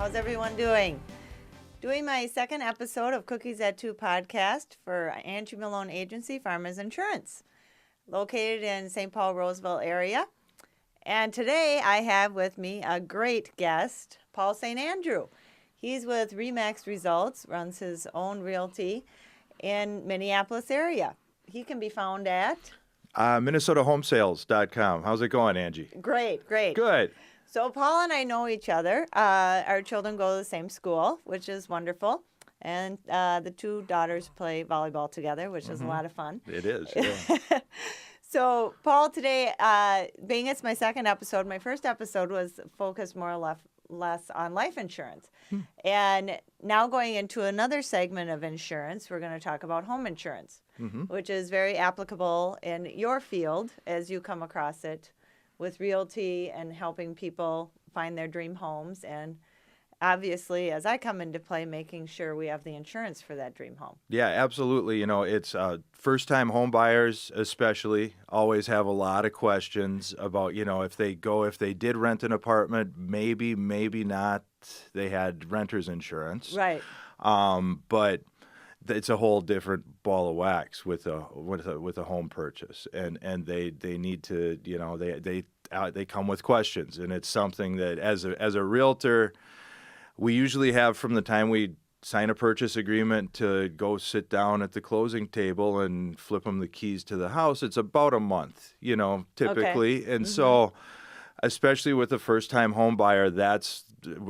How's everyone doing? Doing my second episode of Cookies at 2 podcast for Angie Malone Agency Farmers Insurance, located in St. Paul, Roseville area. And today I have with me a great guest, Paul St. Andrew. He's with Remax Results, runs his own realty in Minneapolis area. He can be found at MinnesotaHomesales.com. How's it going, Angie? Great. Good. So Paul and I know each other. Our children go to the same school, which is wonderful. And the two daughters play volleyball together, which is a lot of fun. It is. Yeah. So Paul, today, being it's my second episode, my first episode was focused more or less on life insurance. And now going into another segment of insurance, we're going to talk about home insurance, which is very applicable in your field as you come across it with realty and helping people find their dream homes. And obviously, as I come into play, making sure we have the insurance for that dream home. Yeah, absolutely. You know, it's first-time home buyers especially always have a lot of questions about, you know, if they did rent an apartment, maybe not, they had renter's insurance. Right. But it's a whole different ball of wax with a home purchase, and they need to, you know, they come with questions, and it's something that as a realtor, we usually have from the time we sign a purchase agreement to go sit down at the closing table and flip them the keys to the house. It's about a month, you know, typically, and so. Especially with a first-time home buyer, that's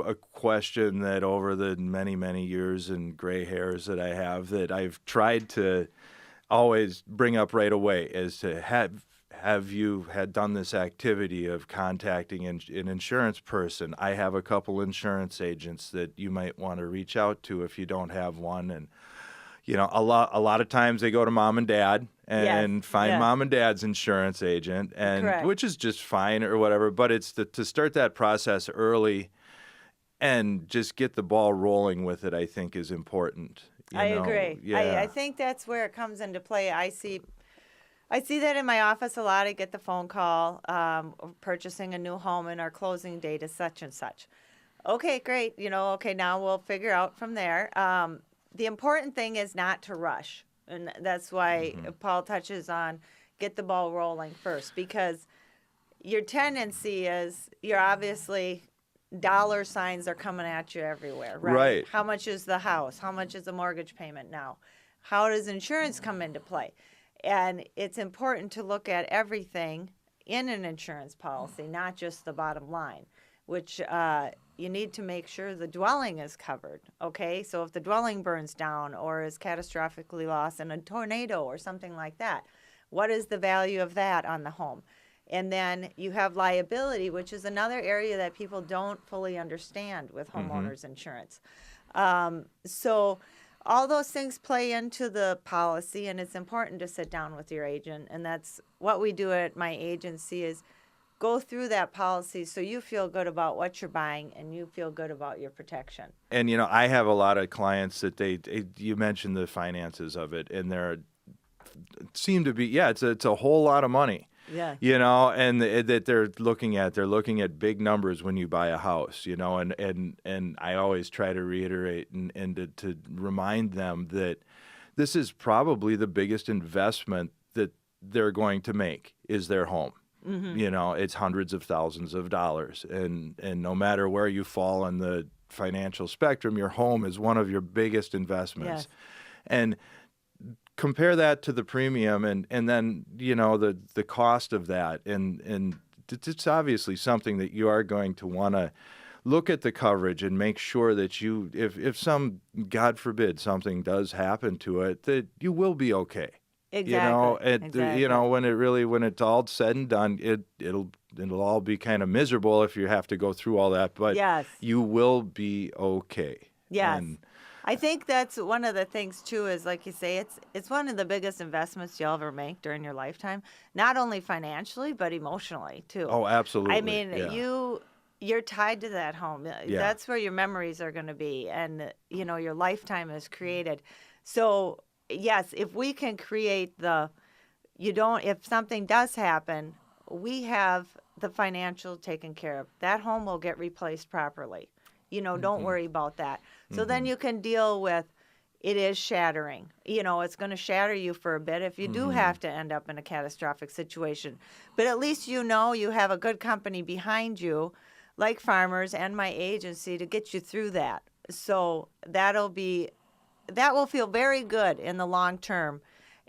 a question that over the many, many years and gray hairs that I have that I've tried to always bring up right away is to have you had done this activity of contacting an insurance person? I have a couple insurance agents that you might want to reach out to if you don't have one. And you know, a lot of times they go to mom and dad and find mom and dad's insurance agent, and which is just fine or whatever. But it's to start that process early and just get the ball rolling with it, I think, is important. I agree. Yeah. I think that's where it comes into play. I see that in my office a lot. I get the phone call, purchasing a new home and our closing date is such and such. Okay, great. You know, okay, now we'll figure out from there. The important thing is not to rush. And that's why Paul touches on get the ball rolling first, because your tendency is you're obviously dollar signs are coming at you everywhere, right? How much is the house? How much is the mortgage payment now? How does insurance come into play? And it's important to look at everything in an insurance policy, not just the bottom line, which you need to make sure the dwelling is covered, okay? So if the dwelling burns down or is catastrophically lost in a tornado or something like that, what is the value of that on the home? And then you have liability, which is another area that people don't fully understand with homeowners insurance. So all those things play into the policy, and it's important to sit down with your agent. And that's what we do at my agency is go through that policy so you feel good about what you're buying and you feel good about your protection. And, you know, I have a lot of clients that you mentioned the finances of it, and seem to be, it's a whole lot of money. Yeah. You know, and that they're looking at big numbers when you buy a house, you know, and I always try to reiterate and to remind them that this is probably the biggest investment that they're going to make is their home. You know, it's hundreds of thousands of dollars, and no matter where you fall on the financial spectrum, your home is one of your biggest investments. And compare that to the premium and then, you know, the cost of that. And it's obviously something that you are going to want to look at the coverage and make sure that you, if some, God forbid, something does happen to it, that you will be okay. Exactly. You know, Exactly. You know, when it's all said and done, it'll all be kind of miserable if you have to go through all that, but you will be okay. Yes. I think that's one of the things too is, like you say, it's one of the biggest investments you'll ever make during your lifetime, not only financially but emotionally too. Oh, absolutely. I mean, you're tied to that home. That's where your memories are going to be, and you know your lifetime is created. So yes, if we can create if something does happen, we have the financial taken care of. That home will get replaced properly. Don't worry about that. So then you can deal with it is shattering. It's going to shatter you for a bit if you do have to end up in a catastrophic situation. But at least you have a good company behind you, like Farmers and my agency, to get you through that. So that will feel very good in the long term,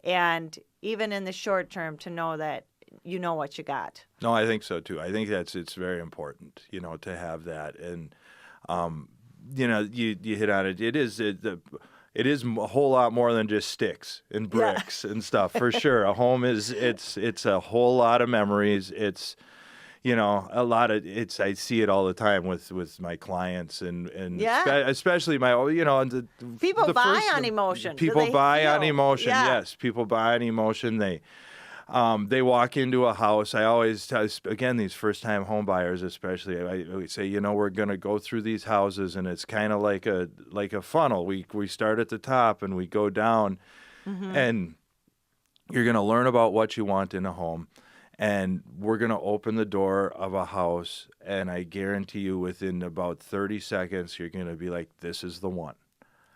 and even in the short term, to know that you know what you got. No, I think so too. I think it's very important, to have that. And you hit on it. It is a whole lot more than just sticks and bricks and stuff, for sure. A home it's a whole lot of memories. It's a lot of I see it all the time with my clients and especially my people buy on emotion. People buy on emotion. Yes, people buy on emotion. They walk into a house. I always tell, again, these first-time home buyers especially, I say, we're going to go through these houses, and it's kind of like a funnel. We start at the top, and we go down, and you're going to learn about what you want in a home, and we're going to open the door of a house, and I guarantee you within about 30 seconds, you're going to be like, this is the one.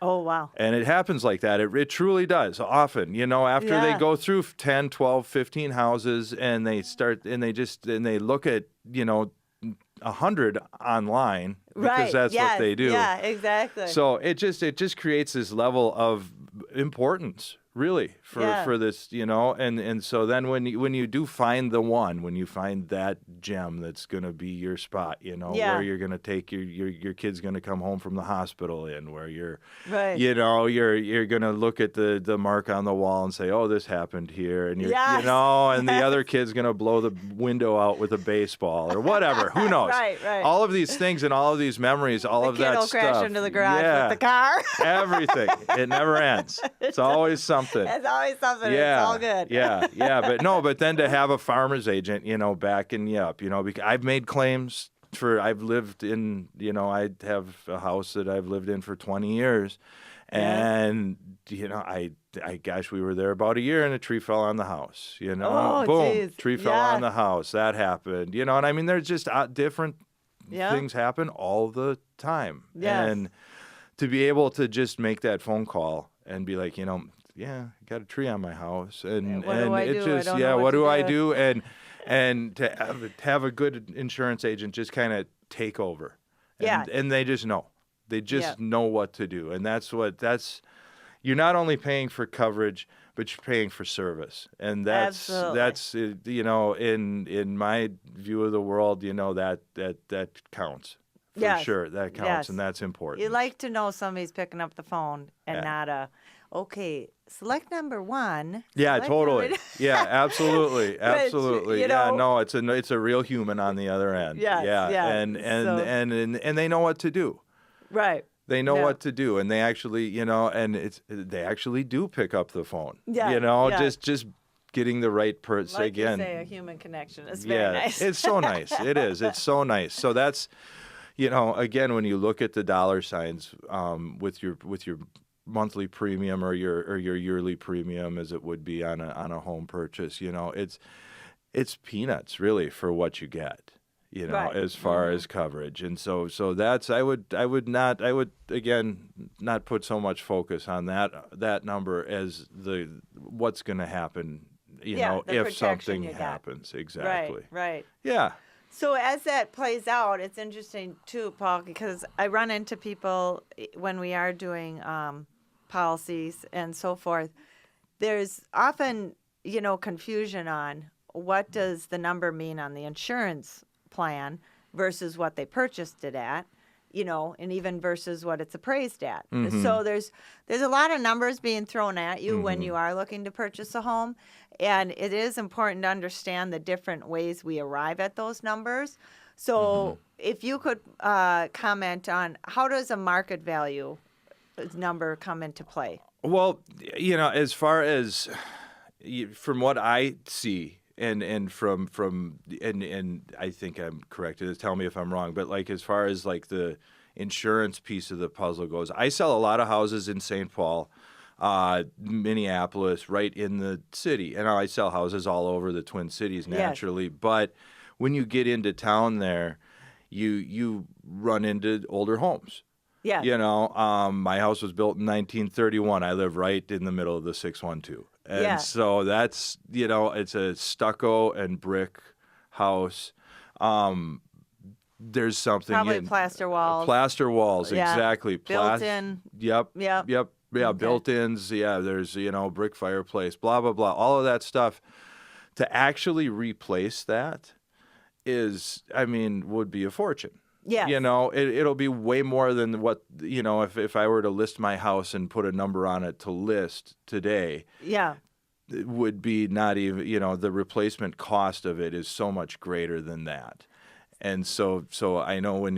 Oh, wow. And it happens like that. It truly does often, after they go through 10, 12, 15 houses and they start and they look at, 100 online because that's what they do. Yeah, exactly. So it just creates this level of importance, really, for this, and so then when you do find the one, when you find that gem that's going to be your spot, where you're going to take your kid's going to come home from the hospital in, where you're you're going to look at the mark on the wall and say, oh, this happened here, and and the other kid's going to blow the window out with a baseball or whatever. Who knows? Right. All of these things and all of these memories, all of that stuff. The kid will crash into the garage with the car. Everything. It never ends. It's always something. It's always something. Yeah, it's all good. But then to have a farmer's agent, backing you up, because I've made claims I've lived in, I have a house that I've lived in for 20 years. And, gosh, we were there about a year and a tree fell on the house, Oh, boom, geez. tree fell on the house. That happened, and I mean, there's just different things happen all the time. Yes. And to be able to just make that phone call and be like, I got a tree on my house, and what do I do? just what do I do? And to have a good insurance agent just kind of take over, and they just know, know what to do, and you're not only paying for coverage, but you're paying for service, and that's in my view of the world, that counts. For sure, that counts, and that's important. You like to know somebody's picking up the phone and not okay, select number one. Yeah, totally. Yeah, absolutely. It's a real human on the other end. And they know what to do. Right. They know what to do, and they actually, they actually do pick up the phone. Just getting the right person again. You say, a human connection is very nice. It's so nice. It is. It's so nice. So that's, again, when you look at the dollar signs with your monthly premium or your yearly premium, as it would be on a home purchase, it's peanuts really for what you get, as far as coverage. And so that's I would again not put so much focus on that number as what's going to happen, if something happens. Exactly. Right. Yeah. So as that plays out, it's interesting too, Paul, because I run into people when we are doing policies and so forth. There's often, confusion on what does the number mean on the insurance plan versus what they purchased it at, and even versus what it's appraised at. Mm-hmm. So there's a lot of numbers being thrown at you when you are looking to purchase a home, and it is important to understand the different ways we arrive at those numbers. So if you could comment on how does a market value number come into play? Well, as far as from what I see, and from I think I'm correct. Tell me if I'm wrong, but as far as the insurance piece of the puzzle goes, I sell a lot of houses in St. Paul, Minneapolis, right in the city, and I sell houses all over the Twin Cities naturally. Yes. But when you get into town there, you run into older homes. Yeah. My house was built in 1931. I live right in the middle of the 612. And Yeah. so that's, it's a stucco and brick house. There's something Probably in plaster walls. Plaster walls, Yeah. exactly. Built in. Yep. Yep. Yep. Yeah, Okay. built-ins. Yeah, there's, brick fireplace, blah, blah, blah. All of that stuff. To actually replace that would be a fortune. Yes. It'll be way more than what, if I were to list my house and put a number on it to list today, Yeah. it would be not even, the replacement cost of it is so much greater than that. And so I know when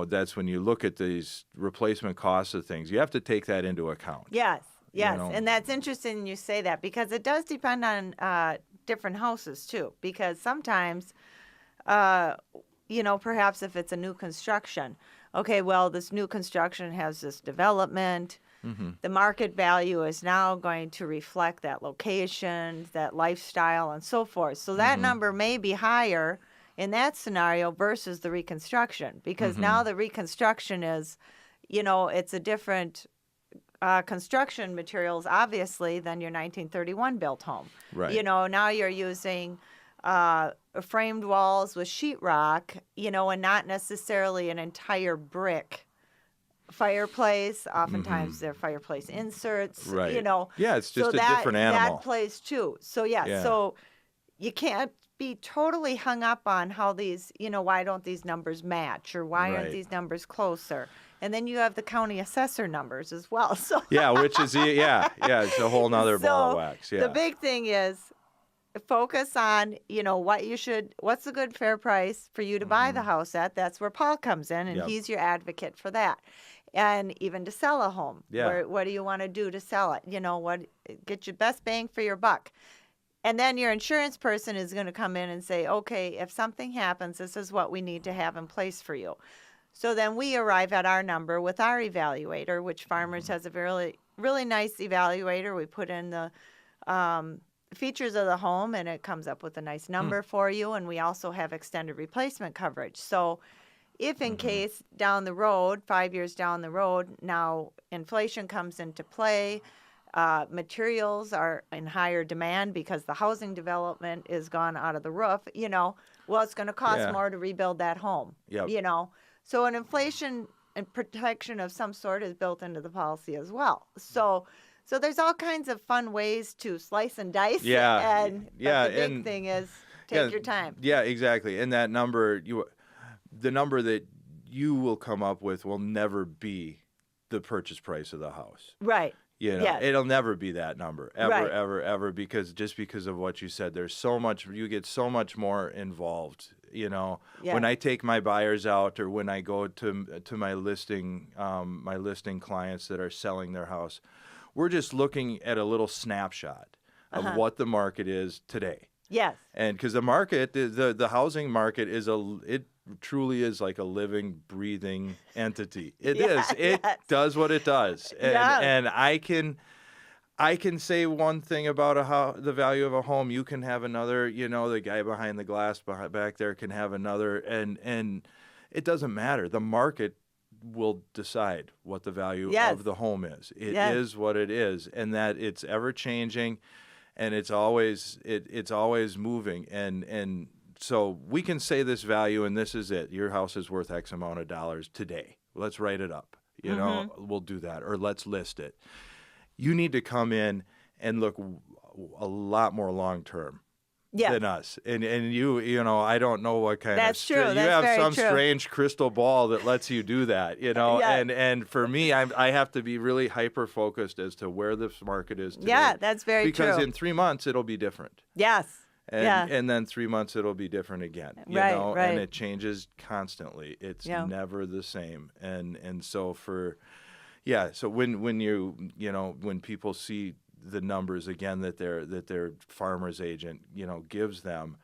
that's when you look at these replacement costs of things, you have to take that into account. Yes. Yes. And that's interesting you say that, because it does depend on different houses too, because sometimes, perhaps if it's a new construction, okay, well, this new construction has this development. Mm-hmm. The market value is now going to reflect that location, that lifestyle, and so forth. So that number may be higher in that scenario versus the reconstruction, because now the reconstruction is, it's a different construction materials, obviously, than your 1931 built home. Right. Now you're using framed walls with sheetrock, and not necessarily an entire brick fireplace. Oftentimes they're fireplace inserts. Right. Yeah, it's just a different animal. That plays too. So so you can't be totally hung up on how these, why don't these numbers match, or why aren't these numbers closer? And then you have the county assessor numbers as well. So yeah, which is it's a whole nother ball of wax. Yeah. The big thing is focus on, what's a good fair price for you to buy the house at. That's where Paul comes in, and he's your advocate for that. And even to sell a home. Yeah. What do you want to do to sell it? Get your best bang for your buck. And then your insurance person is going to come in and say, okay, if something happens, this is what we need to have in place for you. So then we arrive at our number with our evaluator, which Farmers has a really, really nice evaluator. We put in the features of the home, and it comes up with a nice number for you. And we also have extended replacement coverage. So if in case down the road, 5 years down the road, now inflation comes into play, materials are in higher demand because the housing development is gone out of the roof, it's going to cost more to rebuild that home. Yep. So an inflation and protection of some sort is built into the policy as well. So there's all kinds of fun ways to slice and dice. Yeah. But the big thing is take your time. Yeah, exactly. And that number, the number that you will come up with will never be the purchase price of the house. Right. It'll never be that number, ever, Right. ever, because of what you said, there's so much, you get so much more involved, When I take my buyers out, or when I go to my listing clients that are selling their house, we're just looking at a little snapshot of what the market is today. Yes. And because the market, the housing market it truly is like a living, breathing entity. It is. It does what it does. And I can say one thing about the value of a home. You can have another, the guy behind the glass back there can have another, and it doesn't matter. The market will decide what the value of the home is. It is what it is, and that it's ever changing, and it's always moving, and so we can say this value, and this is it. Your house is worth X amount of dollars today. Let's write it up. We'll do that, or let's list it. You need to come in and look a lot more long term than us. And you I don't know what kind That's of true. you That's have very some true. strange crystal ball that lets you do that, and for me, I have to be really hyper focused as to where this market is today. Yeah, that's very true. Because in 3 months it'll be different. Yes. And then 3 months it'll be different again. Right. And it changes constantly. It's never the same. And so so when you when people see the numbers again that their farmer's agent gives them,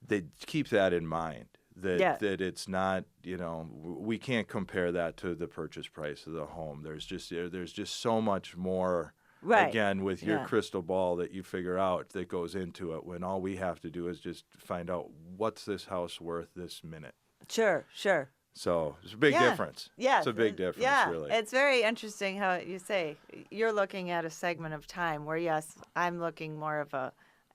they keep that in mind. That it's not, we can't compare that to the purchase price of the home. There's just so much more. Right. Again, with your crystal ball that you figure out that goes into it, when all we have to do is just find out what's this house worth this minute. Sure, sure. So it's a big difference. Yeah, It's a big difference, yeah. really. It's very interesting how you say you're looking at a segment of time where, yes, I'm looking more of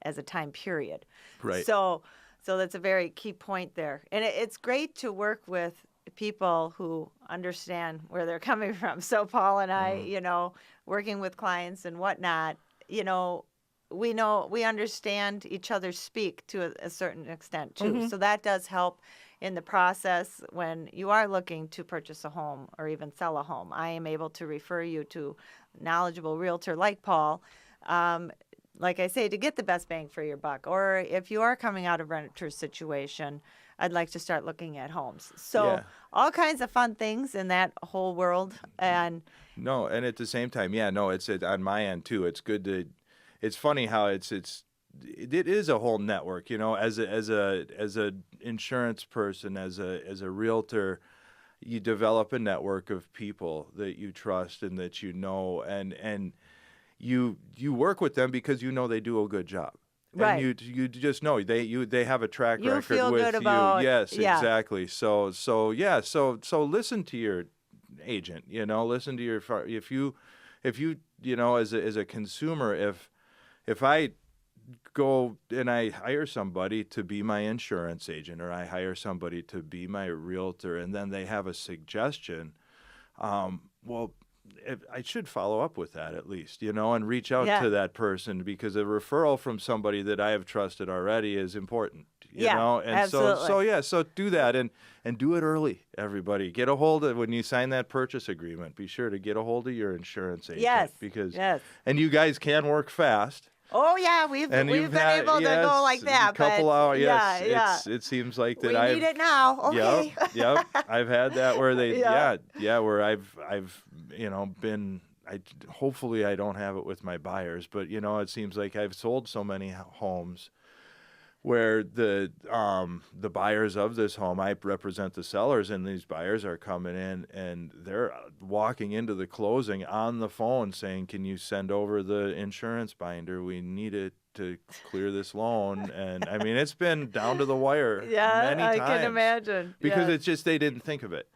as a time period. Right. So that's a very key point there. And it's great to work with people who understand where they're coming from. So Paul and I, working with clients and whatnot, we understand each other speak to a certain extent too. So that does help in the process when you are looking to purchase a home or even sell a home. I am able to refer you to a knowledgeable realtor like Paul, like I say, to get the best bang for your buck. Or if you are coming out of a renter situation, I'd like to start looking at homes. So all kinds of fun things in that whole world. And at the same time, it's on my end too. It's good to. It's funny how it is a whole network. As a insurance person, as a realtor, you develop a network of people that you trust and that and you work with them because they do a good job. Right. And you just know they have a track record feel with good about, you. Yes, exactly. So listen to your agent. Listen to your if you as a consumer, if I go and I hire somebody to be my insurance agent, or I hire somebody to be my realtor, and then they have a suggestion, I should follow up with that at least, and reach out to that person, because a referral from somebody that I have trusted already is important, and absolutely. so do that and do it early, everybody. Get a hold of, when you sign that purchase agreement, be sure to get a hold of your insurance agent, and you guys can work fast. Oh yeah, we've been able to go like that. A couple hours, yeah. It seems like that. We need it now. Okay. Yep. I've had that where they, where I've been. Hopefully I don't have it with my buyers, but it seems like I've sold so many homes where the buyers of this home, I represent the sellers, and these buyers are coming in and they're walking into the closing on the phone saying, "Can you send over the insurance binder? We need it to clear this loan." And I mean, it's been down to the wire many times. I can imagine. Because it's just they didn't think of it.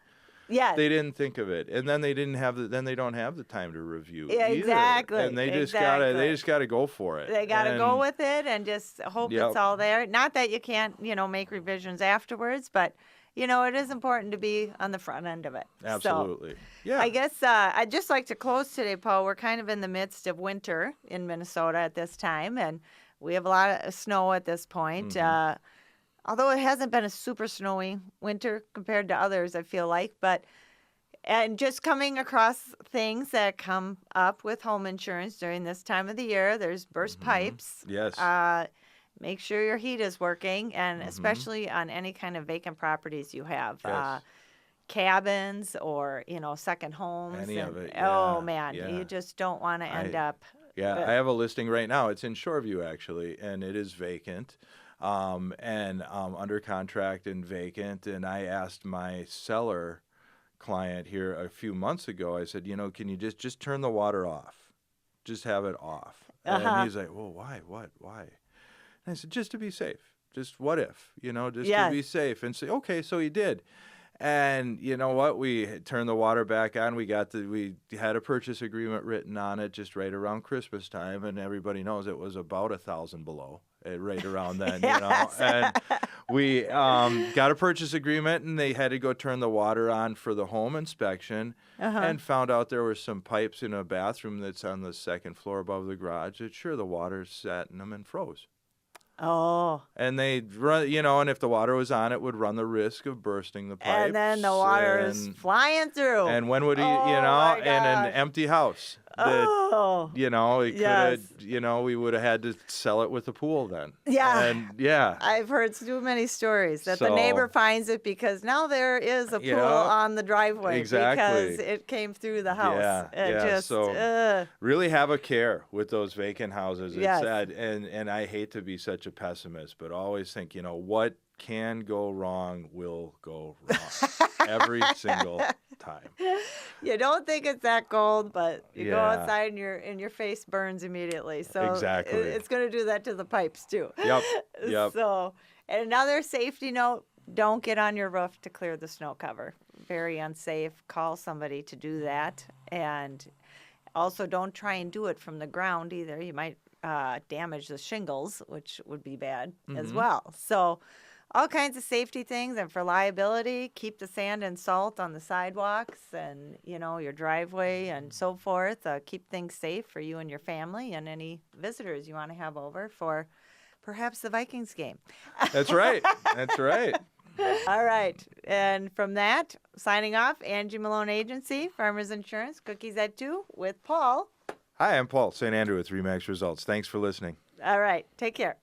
Yes. They didn't think of it, and then they don't have the time to review either. Exactly. And they just gotta go for it. They gotta go with it and just hope it's all there. Not that you can't, make revisions afterwards, but it is important to be on the front end of it. Absolutely. So, I guess I'd just like to close today, Paul. We're kind of in the midst of winter in Minnesota at this time, and we have a lot of snow at this point. Although it hasn't been a super snowy winter compared to others, I feel like. And just coming across things that come up with home insurance during this time of the year, there's burst pipes. Yes. Make sure your heat is working, and especially on any kind of vacant properties you have. Yes. Cabins or, second homes. Any of it. Oh, man. You just don't want to end up. Yeah, I have a listing right now. It's in Shoreview, actually, and it is vacant. And under contract and vacant. And I asked my seller client here a few months ago, I said, can you just turn the water off? Just have it off. And he's like, well, why? What? Why? And I said, just to be safe. Just what if, to be safe. And say, okay, so he did. And you know what? We turned the water back on. We had a purchase agreement written on it just right around Christmas time, and everybody knows it was about 1,000 below right around then. And we got a purchase agreement, and they had to go turn the water on for the home inspection, and found out there were some pipes in a bathroom that's on the second floor above the garage. The water sat in them and froze. Oh. And they run, and if the water was on, it would run the risk of bursting the pipes. And then the water is flying through. And when would he, in an empty house? That, it could have, we would have had to sell it with the pool then. Yeah. And I've heard too many stories that the neighbor finds it because now there is a pool on the driveway. Exactly. Because it came through the house. So really have a care with those vacant houses. It's sad. And I hate to be such a pessimist, but always think, what can go wrong will go wrong every single time. You don't think it's that cold, but you go outside and your face burns immediately. So it's going to do that to the pipes too. Yep. So, and another safety note, Don't get on your roof to clear the snow cover. Very unsafe. Call somebody to do that. And also don't try and do it from the ground either. You might damage the shingles, which would be bad as well. So all kinds of safety things. And for liability, keep the sand and salt on the sidewalks and, your driveway and so forth. Keep things safe for you and your family and any visitors you want to have over for perhaps the Vikings game. That's right. That's right. All right. And from that, signing off, Angie Malone Agency, Farmers Insurance, Cookies at 2 with Paul. Hi, I'm Paul St. Andrew with RE/MAX Results. Thanks for listening. All right. Take care.